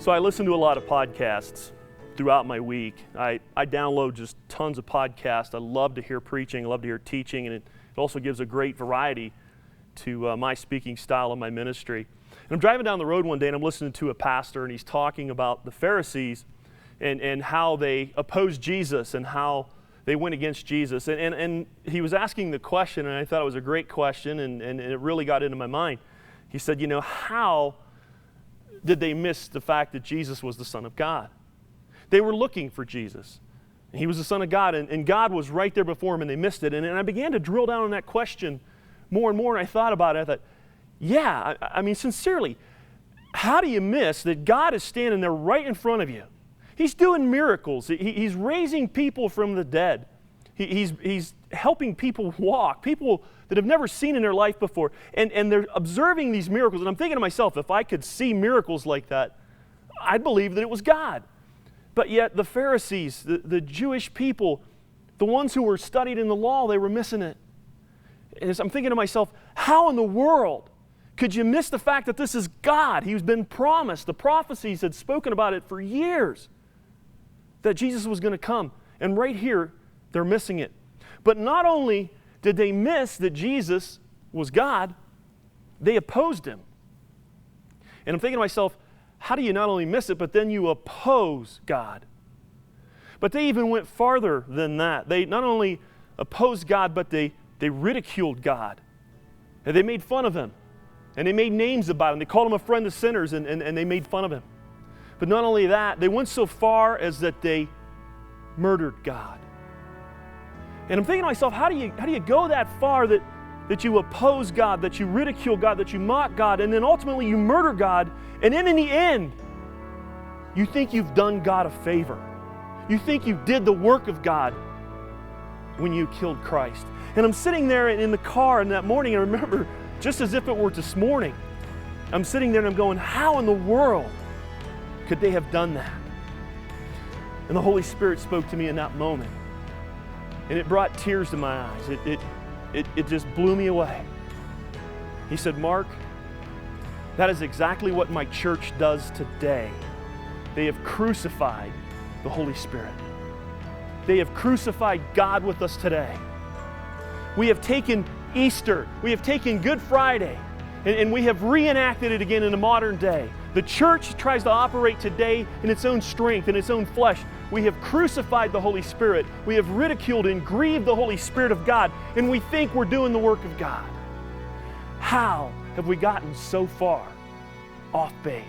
So I listen to a lot of podcasts throughout my week. I download just tons of podcasts. I love to hear preaching, I love to hear teaching, and it also gives a great variety to my speaking style and my ministry. And I'm driving down the road one day and I'm listening to a pastor, and he's talking about the Pharisees and how they opposed Jesus and how they went against Jesus. And he was asking the question, and I thought it was a great question, and it really got into my mind. He said, you know, how did they miss the fact that Jesus was the Son of God? They were looking for Jesus. And he was the Son of God, and God was right there before them, and they missed it. And I began to drill down on that question more and more, and I thought about it. I thought, yeah, I mean, sincerely, how do you miss that God is standing there right in front of you? He's doing miracles. He's raising people from the dead. He's helping people walk, people that have never seen in their life before. And they're observing these miracles. And I'm thinking to myself, if I could see miracles like that, I'd believe that it was God. But yet the Pharisees, the Jewish people, the ones who were studied in the law, they were missing it. And as I'm thinking to myself, how in the world could you miss the fact that this is God? He's been promised. The prophecies had spoken about it for years, that Jesus was going to come. And right here, they're missing it. But not only did they miss that Jesus was God, they opposed him. And I'm thinking to myself, how do you not only miss it, but then you oppose God? But they even went farther than that. They not only opposed God, but they ridiculed God. And they made fun of him. And they made names about him. They called him a friend of sinners, and they made fun of him. But not only that, they went so far as that they murdered God. And I'm thinking to myself, how do you go that far that you oppose God, that you ridicule God, that you mock God, and then ultimately you murder God, and then in the end, you think you've done God a favor. You think you did the work of God when you killed Christ. And I'm sitting there in the car in that morning, and I remember, just as if it were this morning, I'm sitting there and I'm going, how in the world could they have done that? And the Holy Spirit spoke to me in that moment. And it brought tears to my eyes. It just blew me away. He said, Mark, that is exactly what my church does today. They have crucified the Holy Spirit. They have crucified God with us today. We have taken Easter, we have taken Good Friday, and we have reenacted it again in the modern day. The church tries to operate today in its own strength, in its own flesh. We have crucified the Holy Spirit. We have ridiculed and grieved the Holy Spirit of God, and we think we're doing the work of God. How have we gotten so far off base?